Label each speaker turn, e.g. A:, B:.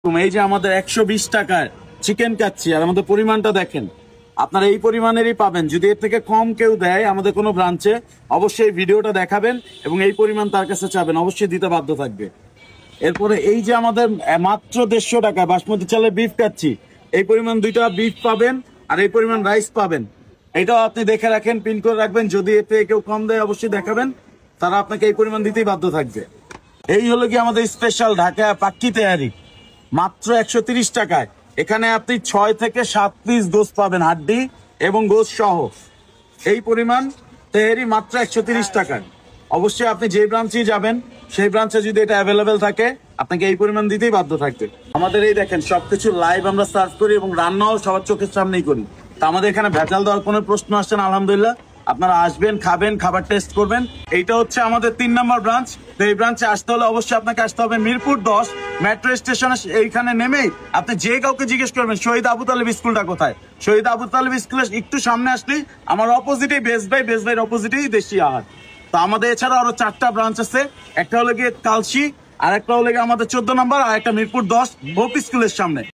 A: এই যে আমাদের 120 টাকায় চিকেন খাচ্ছি আর আমাদের পরিমাণটা দেখেন, আপনারা এই পরিমাণেরই পাবেন। যদি এর থেকে কম কেউ দেয় আমাদের কোনো ব্রাঞ্চে, অবশ্যই ভিডিওটা দেখাবেন এবং এই পরিমাণ তার কাছে চাবেন, অবশ্যই দিতে বাধ্য থাকবে। এরপরে এই যে আমাদের মাত্র 150 টাকায় বাসমতি চালের বিফ খাচ্ছি, এই পরিমাণ 2টা বিফ পাবেন আর এই পরিমাণ রাইস পাবেন। এটাও আপনি দেখে রাখেন, পিন করে রাখবেন। যদি এতে কেউ কম দেয় অবশ্যই দেখাবেন, তারা আপনাকে এই পরিমাণ দিতেই বাধ্য থাকবে। এই হলো কি আমাদের স্পেশাল ঢাকা পাক্কি তেহারি, মাত্র 130 টাকায়। এখানে আপনি 6 থেকে 7 পিস গোস্ত পাবেন, হাড্ডি এবং গোস্ত সহ। এই পরিমাণ তেহারি মাত্র 130 টাকায়। অবশ্যই আপনি যে ব্রাঞ্চেই যাবেন সেই ব্রাঞ্চে যদি এটা অ্যাভেলেবেল থাকে আপনাকে এই পরিমাণ দিতেই বাধ্য থাকবে। আমাদের এই দেখেন সবকিছু লাইভ আমরা সার্ভ করি এবং রান্নাও সবার চোখের সামনেই করি। তা আমাদের এখানে ভেজাল দেওয়ার কোনো প্রশ্ন আসছে না, আলহামদুলিল্লাহ। আপনারা আসবেন, খাবেন, খাবার টেস্ট করবেন। এইটা হচ্ছে আমাদের 3 নম্বর ব্রাঞ্চ। তো এই ব্রাঞ্চে আসতে হলে অবশ্যই আপনাকে আসতে হবে মিরপুর 10 মেট্রো স্টেশনে। এইখানে নেমেই আপনি যে কাউকে জিজ্ঞেস করবেন শহীদ আবু তালেব স্কুলটা কোথায়। শহীদ আবু তালেব স্কুলের একটু সামনে আসলেই আমার অপোজিটেই বেস্ট ভাইয়ের অপোজিটেই দেশি আহার। তো আমাদের এছাড়া আরো 4টা ব্রাঞ্চ আছে। একটা হলো গিয়ে কালসি, আর একটা হলো গিয়ে আমাদের 14 নম্বর, আর একটা মিরপুর 10 হোপ স্কুলের সামনে।